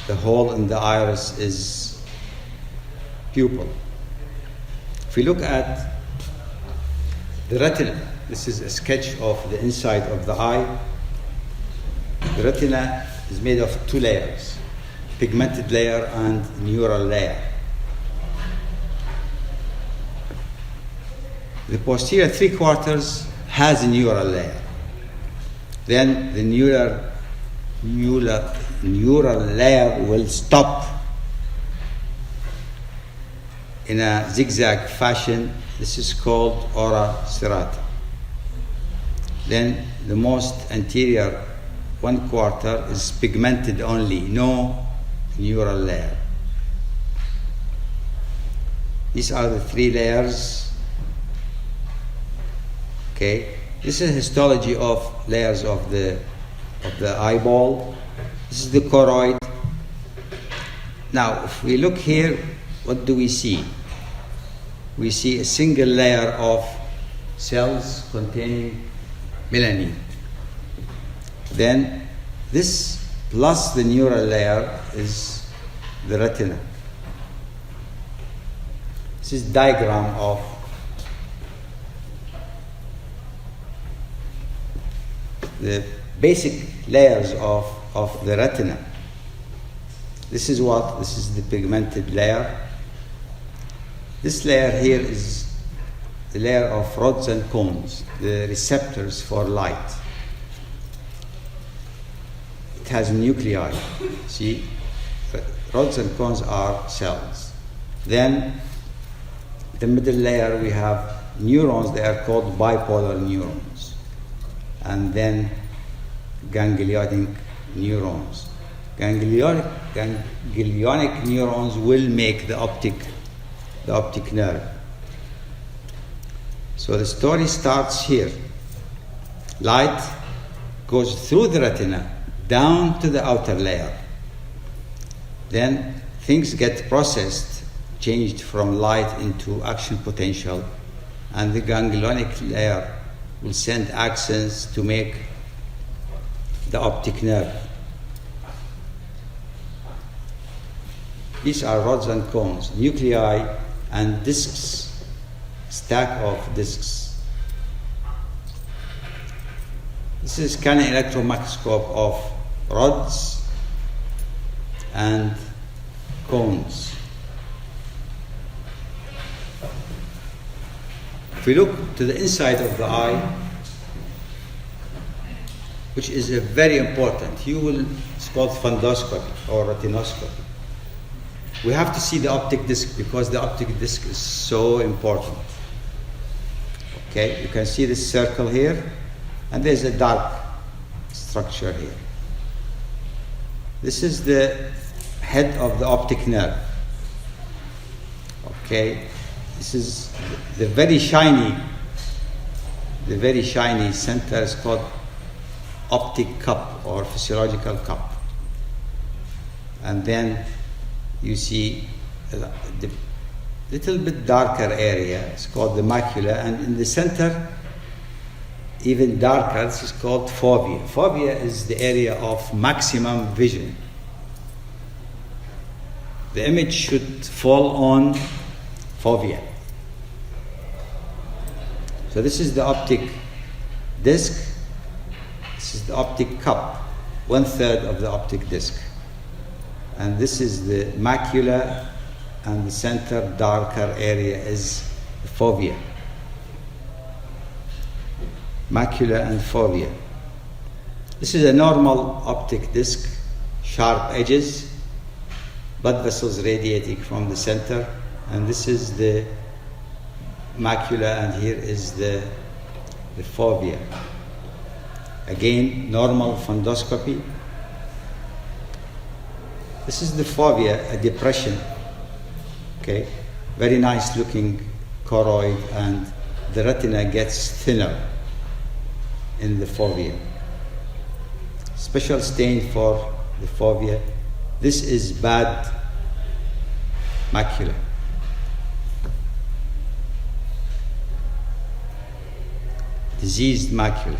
the hole in the iris is pupil. If we look at the retina, this is a sketch of the inside of the eye. The retina is made of two layers, pigmented layer and neural layer. The posterior 3/4 has a neural layer. Then the neural layer will stop in a zigzag fashion. This is called ora serrata. Then the most anterior 1/4 is pigmented only, no neural layer. These are the three layers. Okay, this is histology of layers of the eyeball. This is the choroid. Now, if we look here, what do we see? We see a single layer of cells containing melanin. Then this plus the neural layer is the retina. This is diagram of the basic layers of the retina. This is the pigmented layer. This layer here is the layer of rods and cones, the receptors for light. It has nuclei. See, rods and cones are cells. Then the middle layer we have neurons. They are called bipolar neurons. And then ganglionic neurons. Ganglionic neurons will make the optic nerve. So the story starts here. Light goes through the retina down to the outer layer. Then things get processed, changed from light into action potential, and the ganglionic layer will send axons to make the optic nerve. These are rods and cones, nuclei and discs, stack of discs. This is scanning electron microscope of rods and cones. If we look to the inside of the eye, which is a very important, it's called fundoscopy or retinoscopy. We have to see the optic disc because the optic disc is so important. Okay, you can see this circle here, and there's a dark structure here. This is the head of the optic nerve. Okay, this is the very shiny center is called optic cup or physiological cup. And then you see the little bit darker area, it's called the macula, and in the center, even darker, this is called fovea. Fovea is the area of maximum vision. The image should fall on fovea. So this is the optic disc, this is the optic cup, 1/3 of the optic disc. And this is the macula, and the center darker area is the fovea. Macula and fovea. This is a normal optic disc, sharp edges, blood vessels radiating from the center, and this is the macula, and here is the fovea. Again, normal fundoscopy. This is the fovea, a depression. Okay, very nice looking choroid, and the retina gets thinner in the fovea. Special stain for the fovea. This is bad macula. Diseased macula.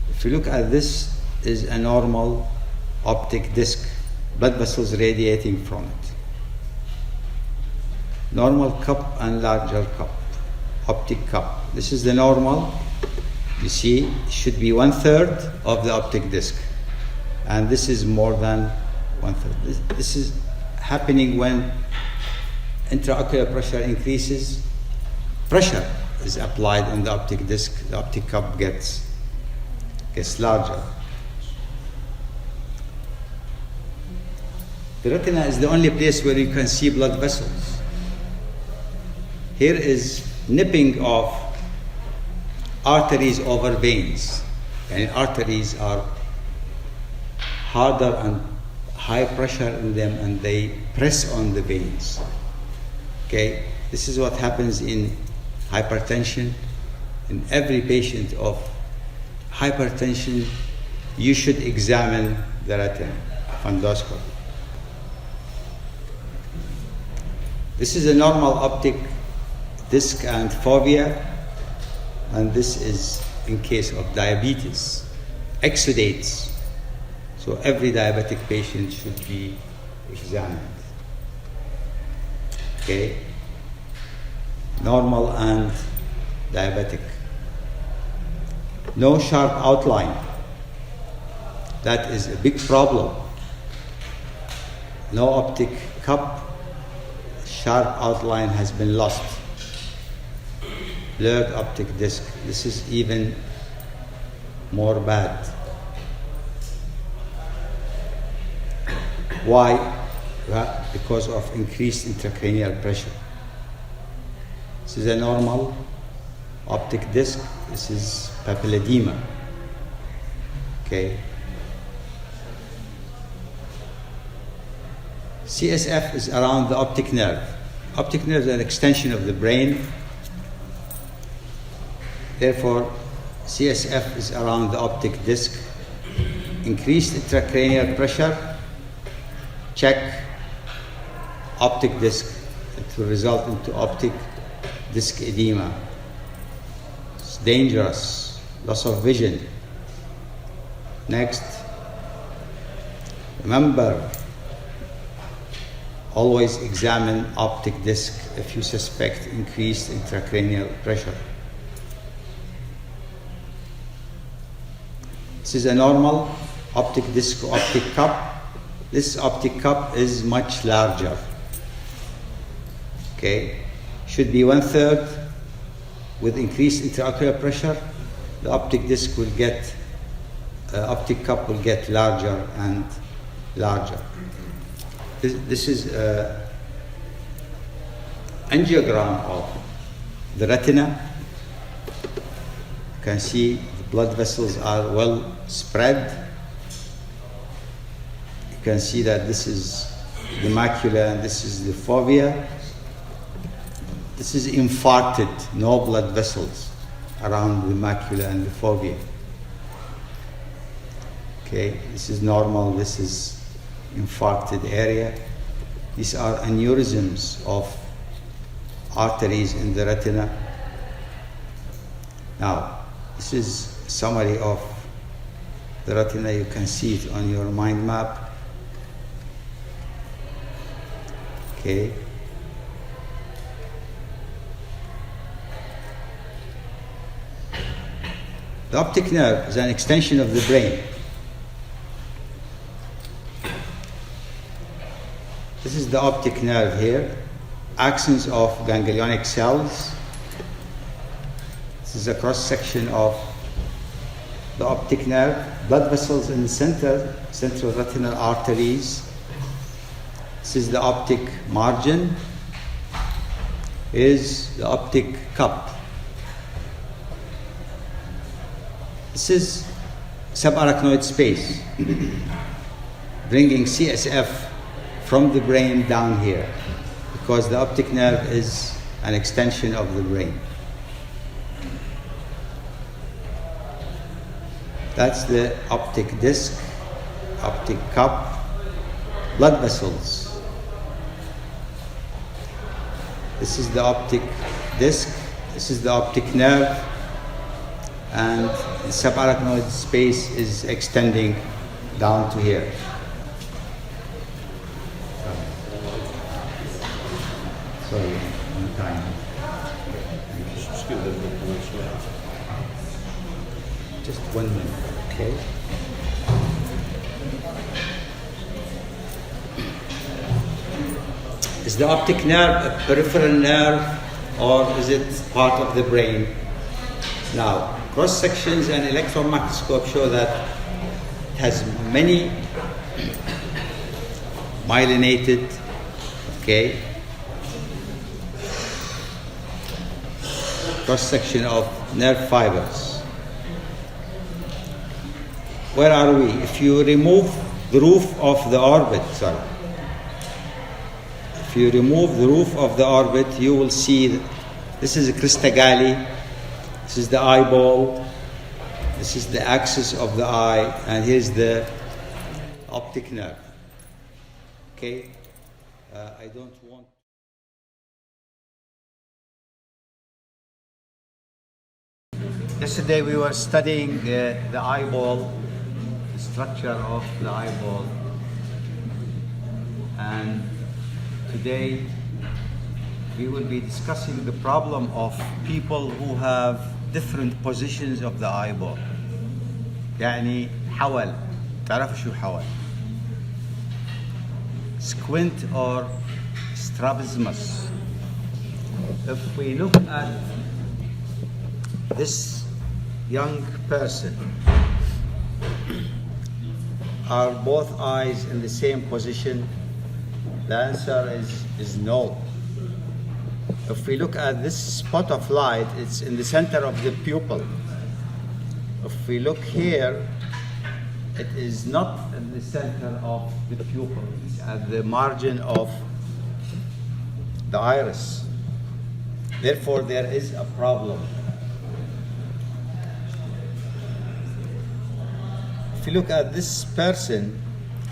If you look at this, is a normal optic disc, blood vessels radiating from it. Normal cup and larger cup, optic cup. This is the normal. You see, it should be 1/3 of the optic disc. And this is more than 1/3. This is happening when intraocular pressure increases. Pressure is applied on the optic disc. The optic cup gets larger. The retina is the only place where you can see blood vessels. Here is nipping of arteries over veins. And arteries are harder and high pressure in them, and they press on the veins. Okay? This is what happens in hypertension. In every patient of hypertension, you should examine the retina, fundoscopy. This is a normal optic disc and fovea, and this is in case of diabetes. Exudates. So every diabetic patient should be examined. Okay? Normal and diabetic. No sharp outline. That is a big problem. No optic cup. Sharp outline has been lost. Blurred optic disc. This is even more bad. Why? Well, because of increased intracranial pressure. This is a normal optic disc. This is papilledema. Okay. CSF is around the optic nerve. Optic nerve is an extension of the brain. Therefore, CSF is around the optic disc. Increased intracranial pressure. Check optic disc. It will result into optic disc edema. It's dangerous. Loss of vision. Next. Remember, always examine optic disc if you suspect increased intracranial pressure. This is a normal optic disc optic cup. This optic cup is much larger. Okay, should be 1/3. With increased intraocular pressure, the optic disc will get, optic cup will get larger and larger. This is an angiogram of the retina. You can see the blood vessels are well spread. You can see that this is the macula and this is the fovea. This is infarcted, no blood vessels around the macula and the fovea. Okay, this is normal, this is infarcted area. These are aneurysms of arteries in the retina. Now, this is a summary of the retina. You can see it on your mind map. Okay. The optic nerve is an extension of the brain. This is the optic nerve here, axons of ganglionic cells. This is a cross-section of the optic nerve, blood vessels in the center, central retinal arteries. This is the optic margin, is the optic cup. This is subarachnoid space, bringing CSF from the brain down here, because the optic nerve is an extension of the brain. That's the optic disc, optic cup, blood vessels. This is the optic disc, this is the optic nerve, and the subarachnoid space is extending down to here. Sorry, on time. Just give it a little bit of Just 1 minute, okay? Is the optic nerve a peripheral nerve or is it part of the brain? Now, cross sections and electron microscope show that it has many myelinated, okay, cross section of nerve fibers. Where are we? If you remove the roof of the orbit, if you remove the roof of the orbit, you will see this is a crista galli, this is the eyeball, this is the axis of the eye, and here's the optic nerve. Okay? I don't want. Yesterday we were studying the eyeball, the structure of the eyeball, and today we will be discussing the problem of people who have different positions of the eyeball. يعني حول، تعرفوا شو حول؟ Squint or strabismus. If we look at this young person, are both eyes in the same position? The answer is no. If we look at this spot of light, it's in the center of the pupil. If we look here, it is not in the center of the pupil. It's at the margin of the iris. Therefore, there is a problem. If you look at this person,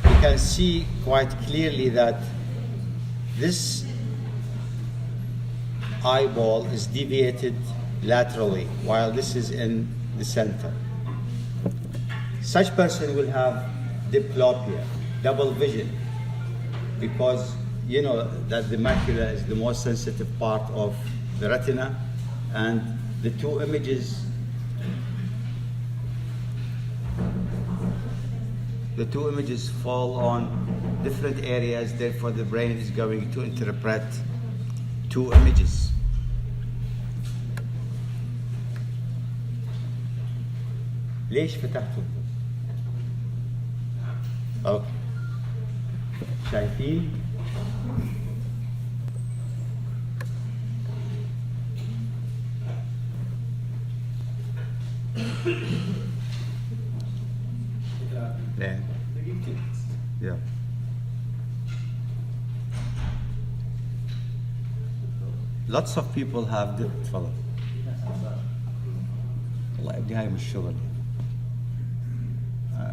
you can see quite clearly that this eyeball is deviated laterally, while this is in the center. Such person will have diplopia, double vision, because you know that the macula is the most sensitive part of the retina, and the two images fall on different areas, therefore the brain is going to interpret two images. ليش فتحتوا؟ اوكي شايفين؟ لا. Yeah. Lots of people have تفضل. والله ابني هاي مش شغل.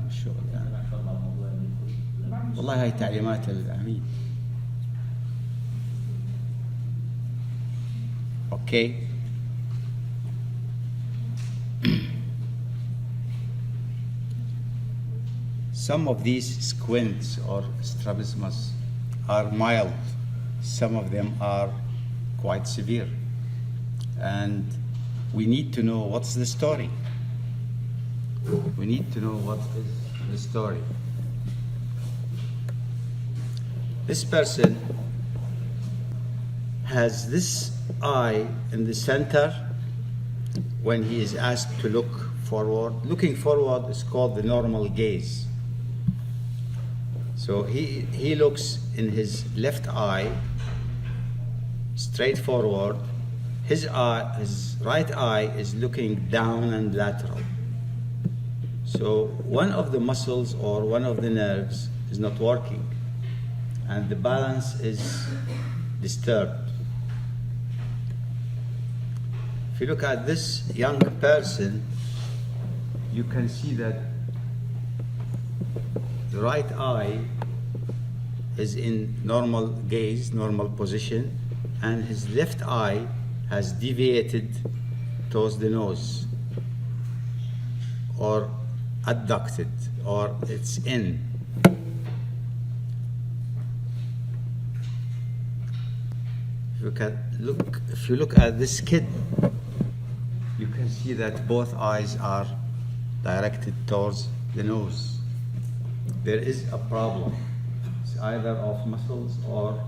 مش شغل يعني. والله هاي تعليمات العميد. Okay. Some of these squints or strabismus are mild. Some of them are quite severe. And we need to know what's the story. We need to know what is the story. This person has this eye in the center when he is asked to look forward. Looking forward is called the normal gaze. So he looks in his left eye straight forward. His right eye is looking down and lateral. So one of the muscles or one of the nerves is not working, and the balance is disturbed. If you look at this young person, you can see that the right eye is in normal gaze, normal position, and his left eye has deviated towards the nose, or adducted, or it's in. if you look at this kid, you can see that both eyes are directed towards the nose. There is a problem. It's either of muscles or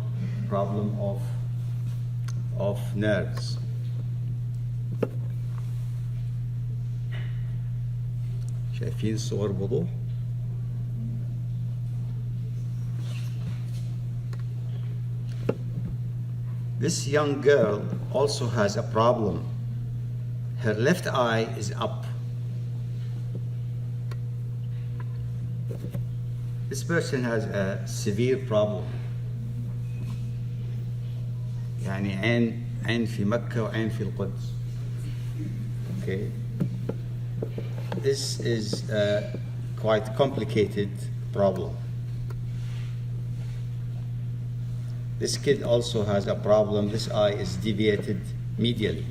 problem of nerves. شايفين الصور بوضوح؟ This young girl also has a problem. Her left eye is up. This person has a severe problem. يعني عين في مكة وعين في القدس. Okay. This is a quite complicated problem. This kid also has a problem. This eye is deviated medially.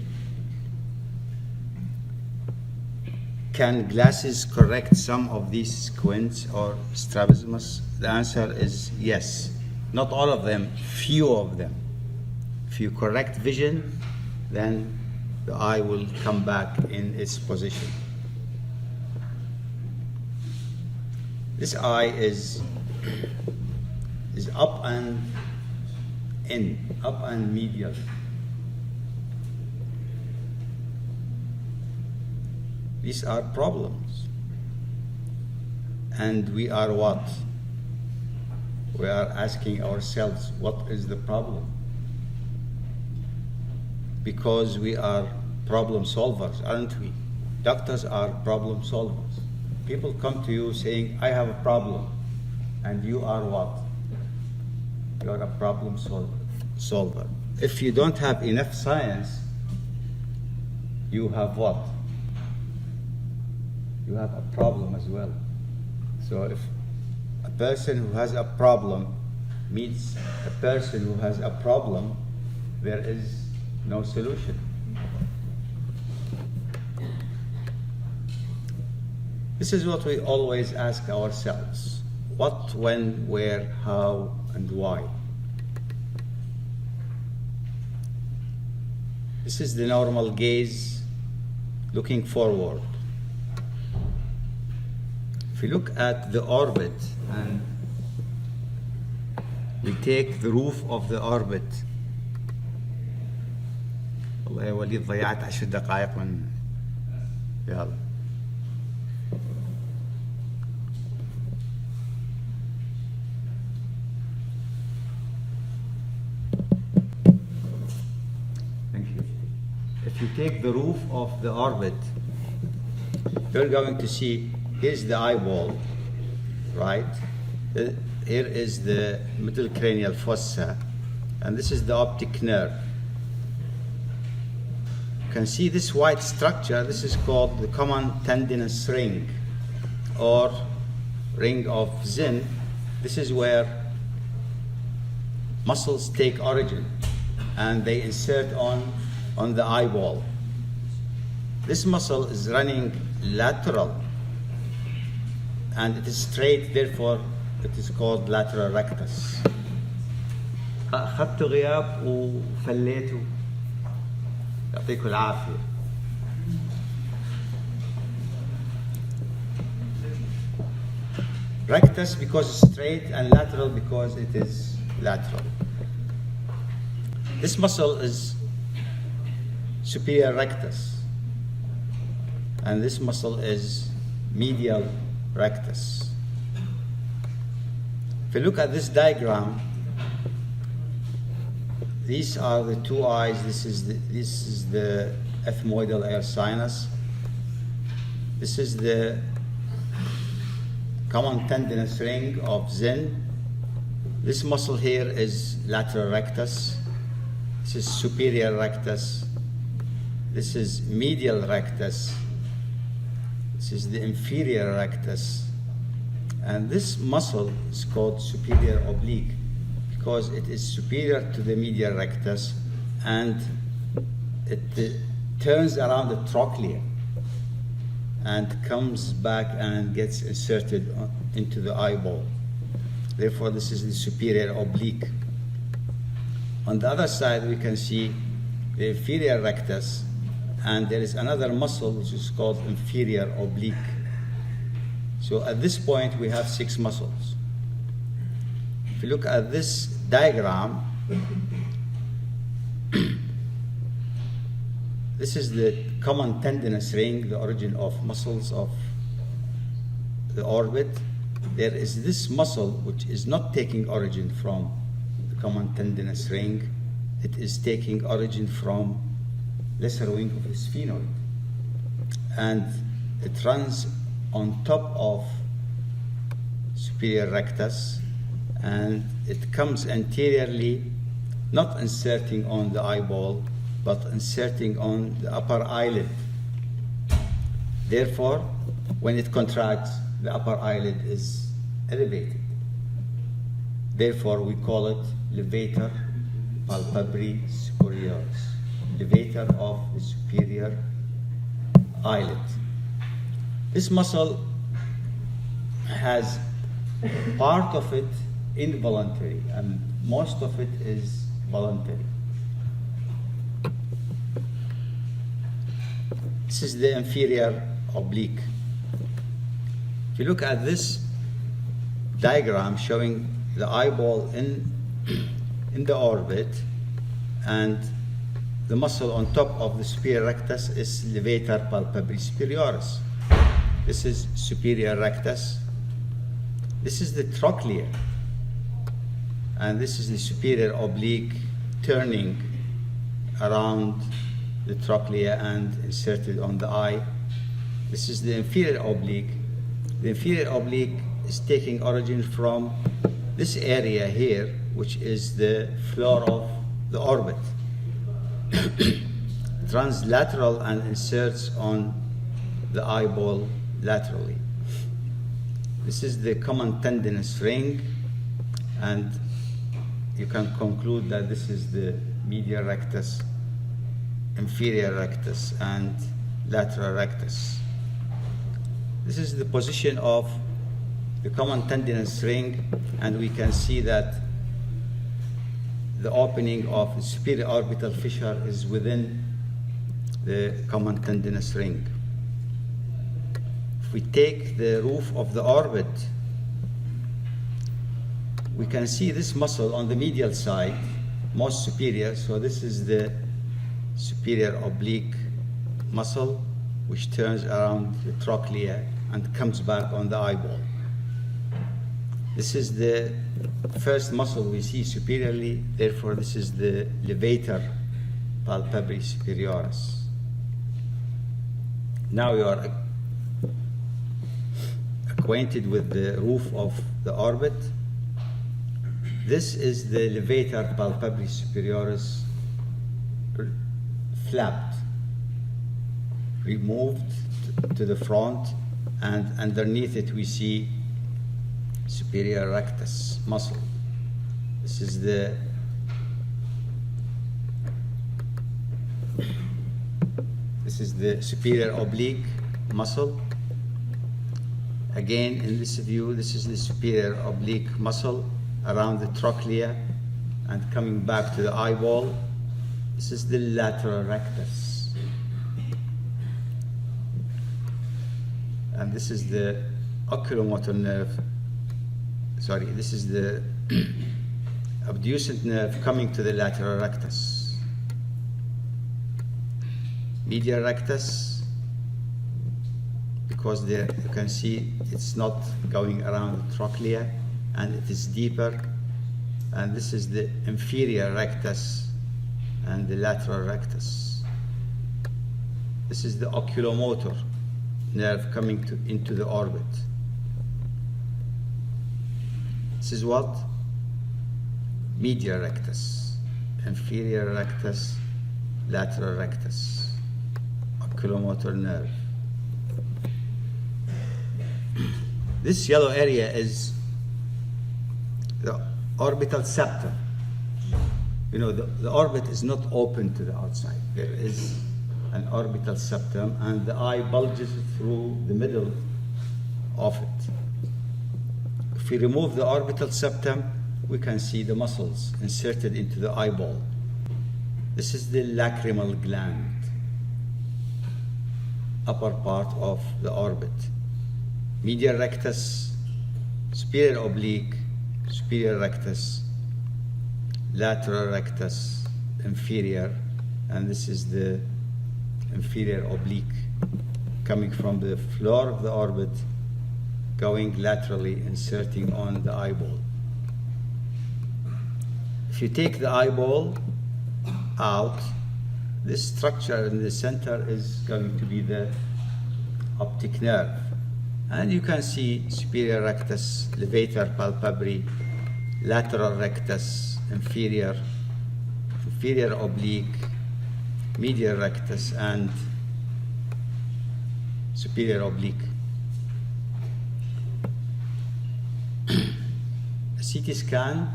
Can glasses correct some of these squints or strabismus? The answer is yes. Not all of them, few of them. If you correct vision, then the eye will come back in its position. This eye is up and in, up and medial. These are problems. And we are what? We are asking ourselves, what is the problem? Because we are problem solvers, aren't we? Doctors are problem solvers. People come to you saying, I have a problem. And you are what? You are a problem solver. If you don't have enough science, you have what? You have a problem as well. So if a person who has a problem meets a person who has a problem, there is no solution. This is what we always ask ourselves. What, when, where, how, and why? This is the normal gaze looking forward. If you look at the orbit and we take the roof of the orbit, والله يا وليد ضيعت 10 دقائق من يلا. Thank you. If you take the roof of the orbit, you're going to see, here's the eyeball, right? Here is the middle cranial fossa, and this is the optic nerve. You can see this white structure. This is called the common tendinous ring, or ring of Zinn. This is where muscles take origin, and they insert on the eyeball. This muscle is running lateral, and it is straight, therefore it is called lateral rectus. أخذت غياب وفليته يعطيكم العافية. Rectus because it's straight, and lateral because it is lateral. This muscle is superior rectus, and this muscle is medial rectus. If you look at this diagram, these are the two eyes. This is the ethmoidal air sinus. This is the common tendinous ring of Zinn. This muscle here is lateral rectus. This is superior rectus. This is medial rectus. This is the inferior rectus. And this muscle is called superior oblique because it is superior to the medial rectus, and it turns around the trochlea and comes back and gets inserted into the eyeball. Therefore, this is the superior oblique. On the other side, we can see the inferior rectus, and there is another muscle which is called inferior oblique. So at this point, we have 6 muscles. If you look at this diagram, this is the common tendinous ring, the origin of muscles of the orbit. There is this muscle which is not taking origin from the common tendinous ring. It is taking origin from lesser wing of the sphenoid. And it runs on top of superior rectus, and it comes anteriorly, not inserting on the eyeball, but inserting on the upper eyelid. Therefore, when it contracts, the upper eyelid is elevated. Therefore, we call it levator palpebri superioris, levator of the superior eyelid. This muscle has part of it involuntary and most of it is voluntary. This is the inferior oblique. If you look at this diagram showing the eyeball in the orbit, and the muscle on top of the superior rectus is levator palpebri superioris. This is superior rectus. This is the trochlea, and this is the superior oblique turning around the trochlea and inserted on the eye. This is the inferior oblique. The inferior oblique is taking origin from this area here, which is the floor of the orbit. It runs lateral and inserts on the eyeball laterally. This is the common tendinous ring, and you can conclude that this is the medial rectus, inferior rectus, and lateral rectus. This is the position of the common tendinous ring, and we can see that the opening of the superior orbital fissure is within the common tendinous ring. If we take the roof of the orbit, we can see this muscle on the medial side, most superior. So this is the superior oblique muscle, which turns around the trochlea and comes back on the eyeball. This is the first muscle we see superiorly, therefore this is the levator palpebri superioris. Now you are acquainted with the roof of the orbit. This is the levator palpebri superioris flapped, removed to the front, and underneath it we see superior rectus muscle. This is the superior oblique muscle. Again, in this view, this is the superior oblique muscle around the trochlea and coming back to the eyeball. This is the lateral rectus. And this is the oculomotor nerve. Sorry, this is the abducent nerve coming to the lateral rectus. Medial rectus, because there you can see it's not going around the trochlea and it is deeper. And this is the inferior rectus and the lateral rectus. This is the oculomotor nerve coming into the orbit. This is what? Medial rectus, inferior rectus, lateral rectus, oculomotor nerve. This yellow area is the orbital septum. You know, the orbit is not open to the outside. There is an orbital septum, and the eye bulges through the middle of it. If we remove the orbital septum, we can see the muscles inserted into the eyeball. This is the lacrimal gland, upper part of the orbit. Medial rectus, superior oblique, superior rectus, lateral rectus, inferior, and this is the inferior oblique coming from the floor of the orbit, going laterally, inserting on the eyeball. If you take the eyeball out, this structure in the center is going to be the optic nerve. And you can see superior rectus, levator palpebral, lateral rectus, inferior, inferior oblique, medial rectus, and superior oblique. A CT scan,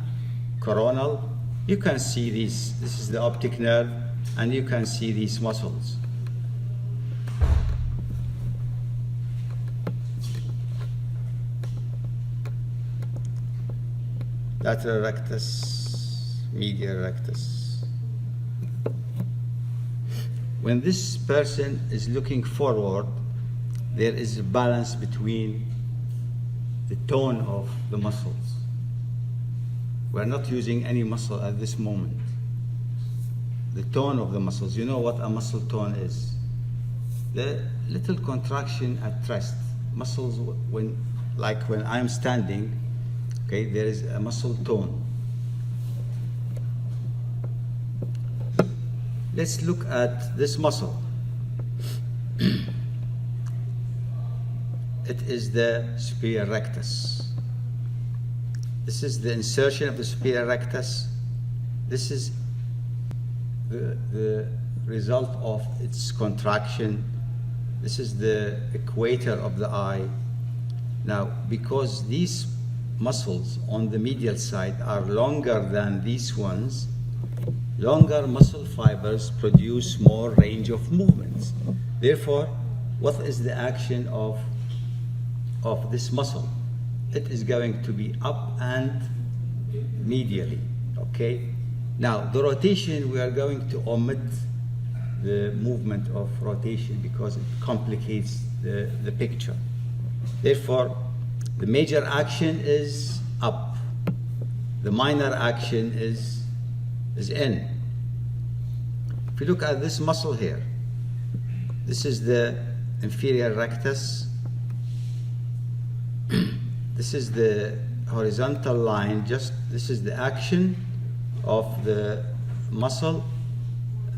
coronal, you can see these. This is the optic nerve, and you can see these muscles. Lateral rectus, medial rectus. When this person is looking forward, there is a balance between the tone of the muscles. We're not using any muscle at this moment. The tone of the muscles, you know what a muscle tone is. The little contraction at rest. Muscles, like when I'm standing, okay, there is a muscle tone. Let's look at this muscle. It is the superior rectus. This is the insertion of the superior rectus. This is the result of its contraction. This is the equator of the eye. Now, because these muscles on the medial side are longer than these ones, longer muscle fibers produce more range of movements. Therefore, what is the action of this muscle? It is going to be up and medially, okay? Now, the rotation, we are going to omit the movement of rotation because it complicates the picture. Therefore, the major action is up. The minor action is in. If you look at this muscle here, this is the inferior rectus. This is the horizontal line, this is the action of the muscle,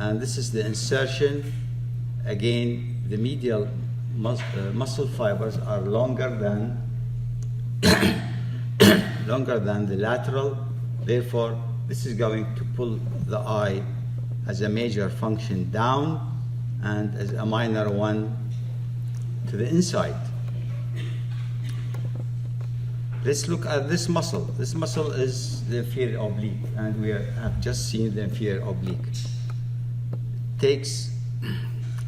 and this is the insertion. Again, the medial muscle fibers are longer than the lateral. Therefore, this is going to pull the eye as a major function down and as a minor one to the inside. Let's look at this muscle. This muscle is the inferior oblique, and we have just seen the inferior oblique. It takes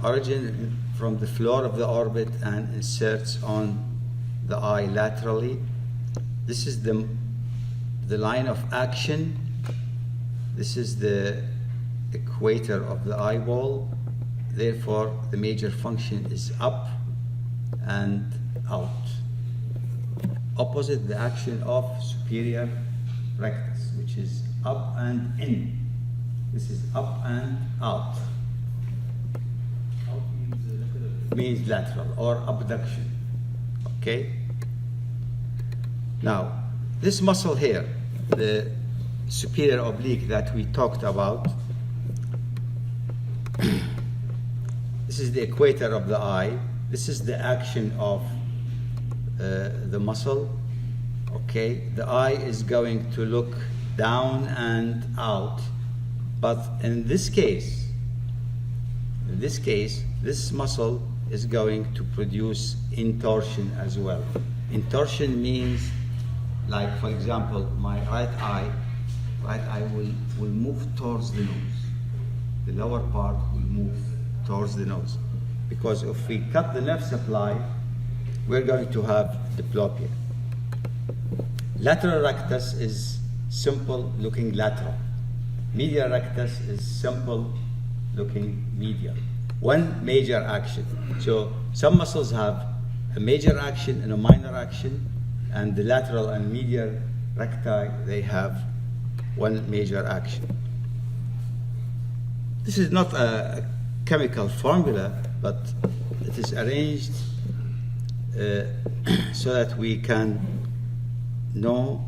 origin from the floor of the orbit and inserts on the eye laterally. This is the line of action. This is the equator of the eyeball. Therefore, the major function is up and out. Opposite the action of superior rectus, which is up and in. This is up and out. Out means lateral or abduction. Okay? Now, this muscle here, the superior oblique that we talked about, this is the equator of the eye. This is the action of the muscle. Okay, the eye is going to look down and out, but in this case, this muscle is going to produce intorsion as well. Intorsion means, like for example, my right eye will move towards the nose. The lower part will move towards the nose, because if we cut the nerve supply, we're going to have diplopia. Lateral rectus is simple looking lateral. Medial rectus is simple looking medial. One major action. So some muscles have a major action and a minor action, and the lateral and medial recti, they have one major action. This is not a chemical formula, but it is arranged so that we can know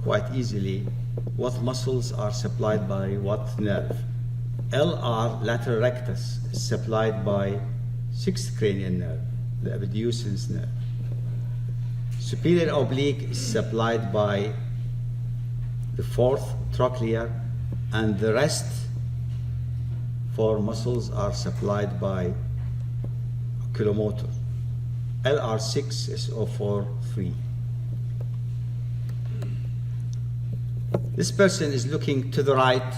quite easily what muscles are supplied by what nerve. LR, lateral rectus, is supplied by 6th cranial nerve, the abducens nerve. Superior oblique is supplied by the 4th trochlear, and the rest 4 muscles are supplied by oculomotor. LR6 is 043. This person is looking to the right,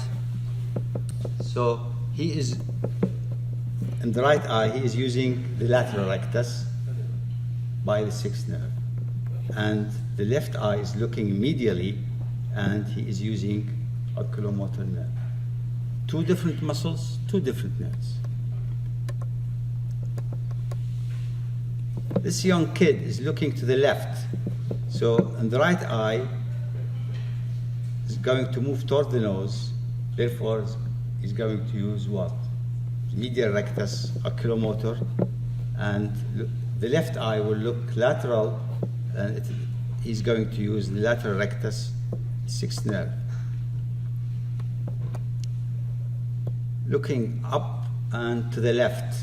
so he is, in the right eye, he is using the lateral rectus by the 6th nerve. And the left eye is looking medially, and he is using oculomotor nerve. 2 different muscles, 2 different nerves. This young kid is looking to the left, so in the right eye is going to move toward the nose, therefore he's going to use what? Medial rectus, oculomotor, and the left eye will look lateral, and he's going to use the lateral rectus, 6th nerve. Looking up and to the left,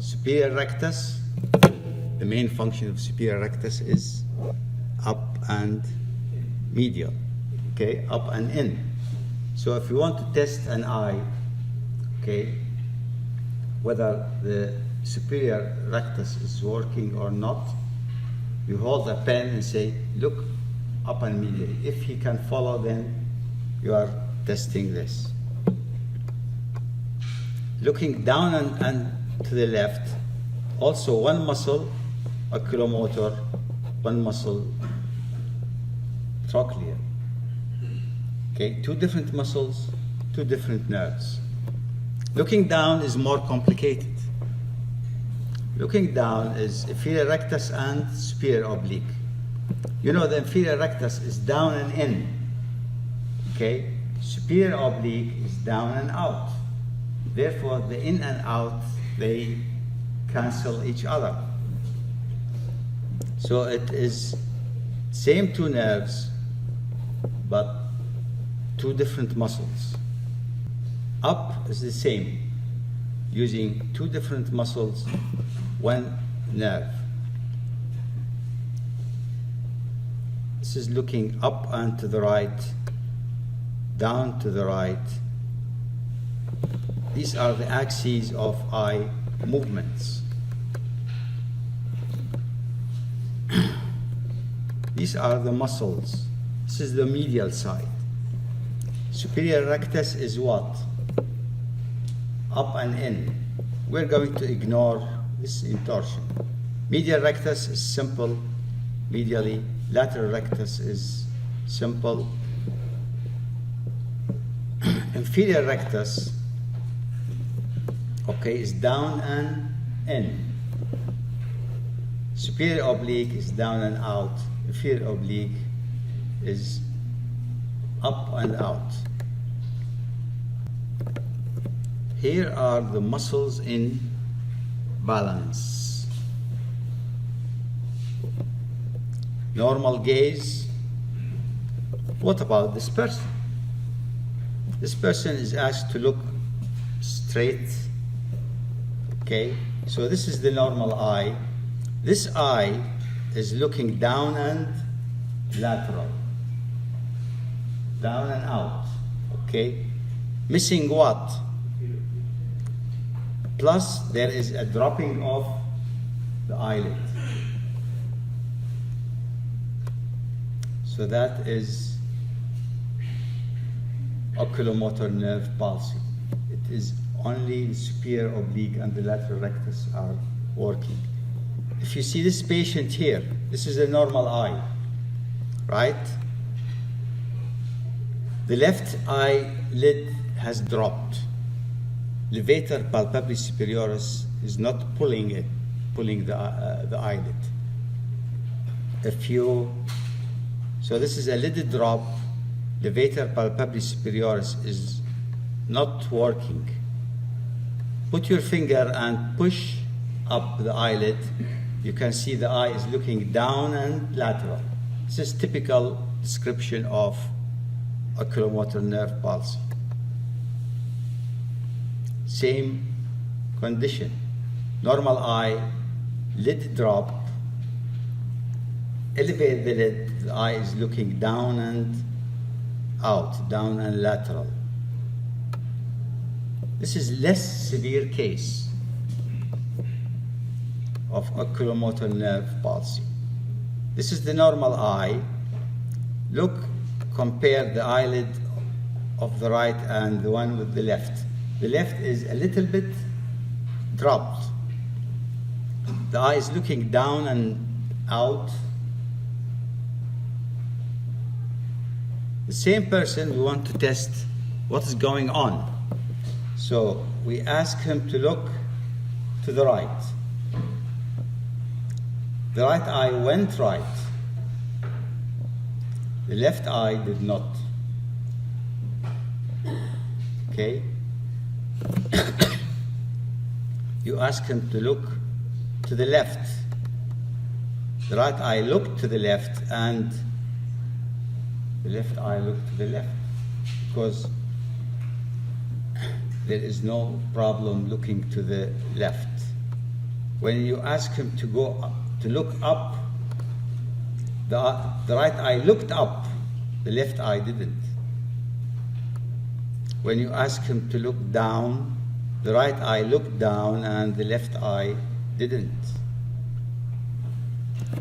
superior rectus, the main function of superior rectus is up and medial, okay, up and in. So if you want to test an eye, okay, whether the superior rectus is working or not, you hold a pen and say, look up and medially. If he can follow, then you are testing this. Looking down and to the left, also one muscle, oculomotor, one muscle, trochlear. Okay, 2 different muscles, 2 different nerves. Looking down is more complicated. Looking down is inferior rectus and superior oblique. You know the inferior rectus is down and in. Okay, superior oblique is down and out. Therefore, the in and out, they cancel each other. So it is same 2 nerves, but 2 different muscles. Up is the same, using 2 different muscles, 1 nerve. This is looking up and to the right, down to the right. These are the axes of eye movements. These are the muscles. This is the medial side. Superior rectus is what? Up and in. We're going to ignore this intorsion. Medial rectus is simple medially. Lateral rectus is simple. Inferior rectus, okay, is down and in. Superior oblique is down and out. Inferior oblique is up and out. Here are the muscles in balance. Normal gaze. What about this person? This person is asked to look straight. Okay, so this is the normal eye. This eye is looking down and lateral. Down and out. Okay, missing what? Plus, there is a dropping of the eyelid. So that is oculomotor nerve palsy. It is only the superior oblique and the lateral rectus are working. If you see this patient here, this is a normal eye, right? The left eyelid has dropped. Levator palpebris superioris is not pulling the eyelid. So this is a lid drop. Levator palpebris superioris is not working. Put your finger and push up the eyelid. You can see the eye is looking down and lateral. This is typical description of oculomotor nerve palsy. Same condition. Normal eye, lid drop. Elevate the lid, the eye is looking down and out, down and lateral. This is less severe case of oculomotor nerve palsy. This is the normal eye. Look, compare the eyelid of the right and the one with the left. The left is a little bit dropped. The eye is looking down and out. The same person, we want to test what is going on. So we ask him to look to the right. The right eye went right. The left eye did not. Okay? You ask him to look to the left. The right eye looked to the left and the left eye looked to the left because there is no problem looking to the left. When you ask him to go up, to look up, the right eye looked up, the left eye didn't. When you ask him to look down, the right eye looked down and the left eye didn't.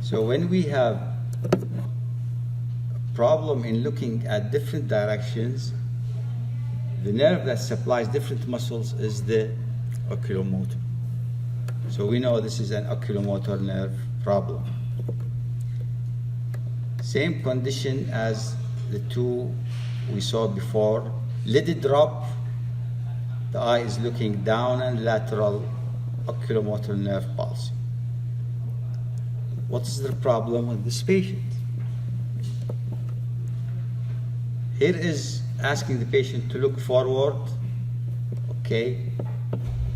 So when we have a problem in looking at different directions, the nerve that supplies different muscles is the oculomotor. So we know this is an oculomotor nerve problem. Same condition as the two we saw before. Lid drop, the eye is looking down and lateral, oculomotor nerve palsy. What is the problem with this patient? Here is asking the patient to look forward. Okay.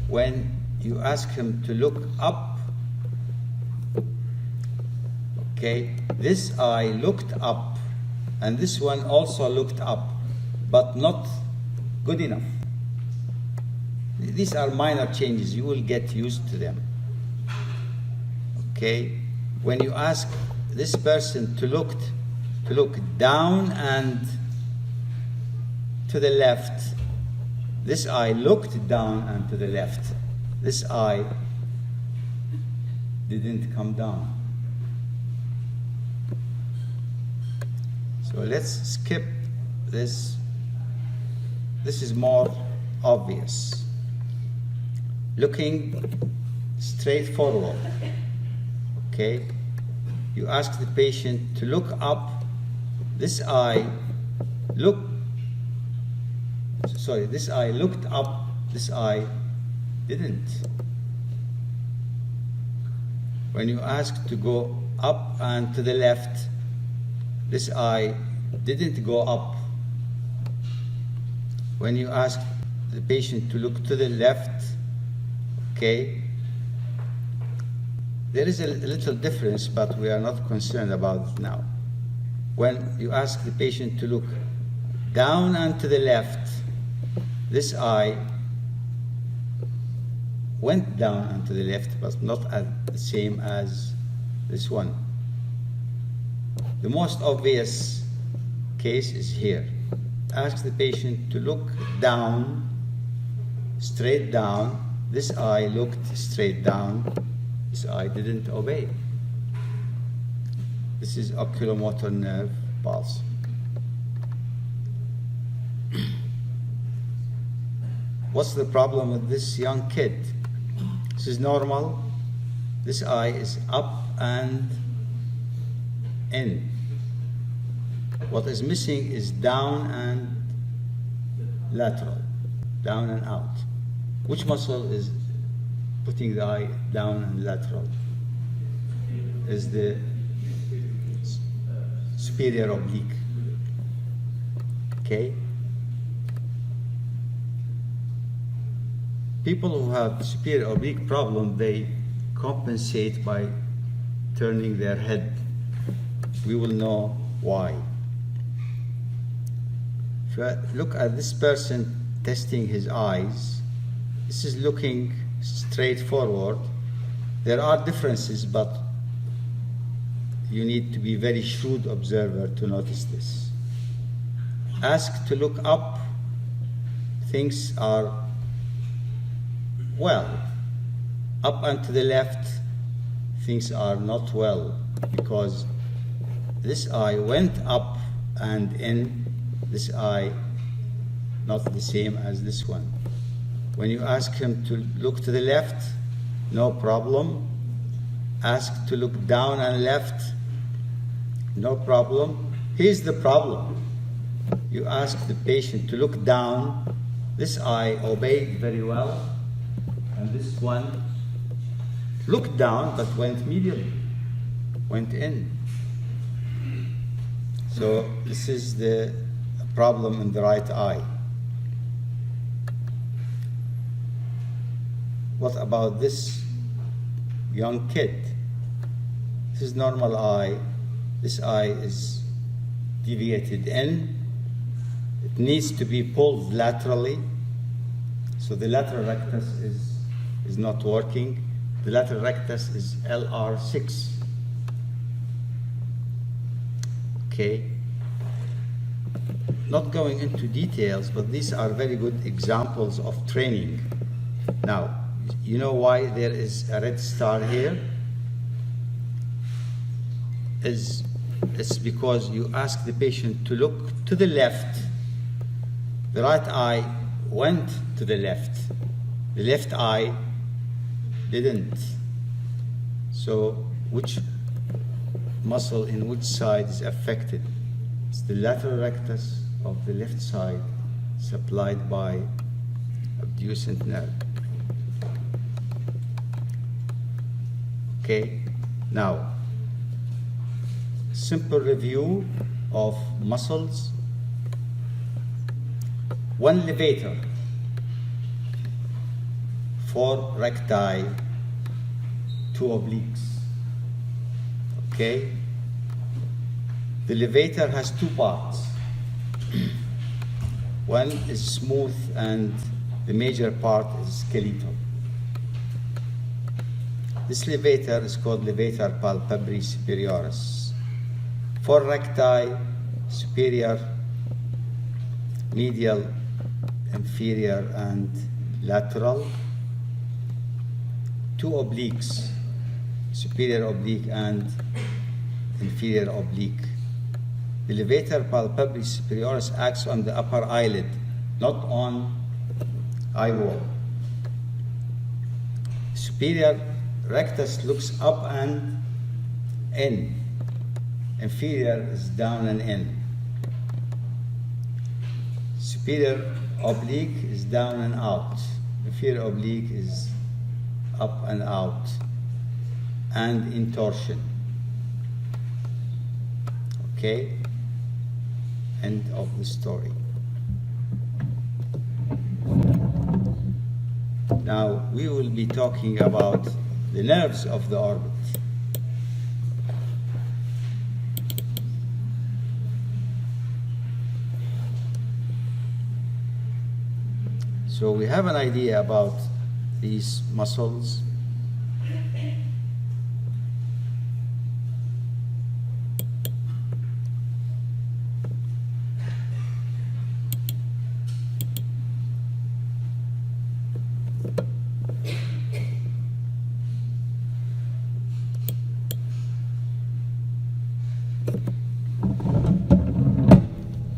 When you ask him to look up, okay, this eye looked up and this one also looked up, but not good enough. These are minor changes. You will get used to them. Okay? When you ask this person to look down and to the left, this eye looked down and to the left. This eye didn't come down. So let's skip this. This is more obvious. Looking straight forward. Okay? You ask the patient to look up. This eye this eye looked up, this eye didn't. When you ask to go up and to the left, this eye didn't go up. When you ask the patient to look to the left, okay, there is a little difference, but we are not concerned about it now. When you ask the patient to look down and to the left, this eye went down and to the left, but not at the same as this one. The most obvious case is here. Ask the patient to look down, straight down. This eye looked straight down. This eye didn't obey. This is oculomotor nerve palsy. What's the problem with this young kid? This is normal. This eye is up and in. What is missing is down and lateral, down and out. Which muscle is putting the eye down and lateral? Is the superior oblique. Okay? People who have superior oblique problem, they compensate by turning their head. We will know why. If you look at this person testing his eyes, this is looking straight forward. There are differences, but you need to be very shrewd observer to notice this. Ask to look up, things are well. Up and to the left, things are not well, because this eye went up and in, this eye not the same as this one. When you ask him to look to the left, no problem. Ask to look down and left, no problem. Here's the problem. You ask the patient to look down, this eye obeyed very well, and this one looked down but went medially, went in. So this is the problem in the right eye. What about this young kid? This is normal eye. This eye is deviated in. It needs to be pulled laterally. So the lateral rectus is not working. The lateral rectus is LR6. Okay. Not going into details, but these are very good examples of training. Now, you know why there is a red star here? It's because you ask the patient to look to the left. The right eye went to the left. The left eye didn't. So which muscle in which side is affected? It's the lateral rectus of the left side, supplied by abducent nerve. Okay, now simple review of muscles. One levator, 4 recti, 2 obliques. Okay, the levator has 2 parts. One is smooth and the major part is skeletal. This levator is called levator palpebris superioris. 4 recti, superior, medial, inferior, and lateral. 2 obliques, superior oblique and inferior oblique. The levator palpebris superioris acts on the upper eyelid, not on eye wall. Superior rectus looks up and in. Inferior is down and in. Superior oblique is down and out. Inferior oblique is up and out. And in torsion. Okay? End of the story. Now we will be talking about the nerves of the orbit. So we have an idea about these muscles.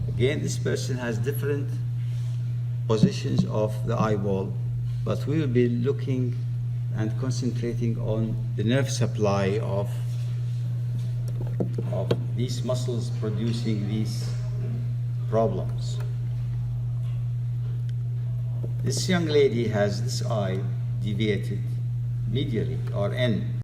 Again, this person has different positions of the eyeball, but we will be looking and concentrating on the nerve supply of of these muscles producing these problems. This young lady has this eye deviated medially or in.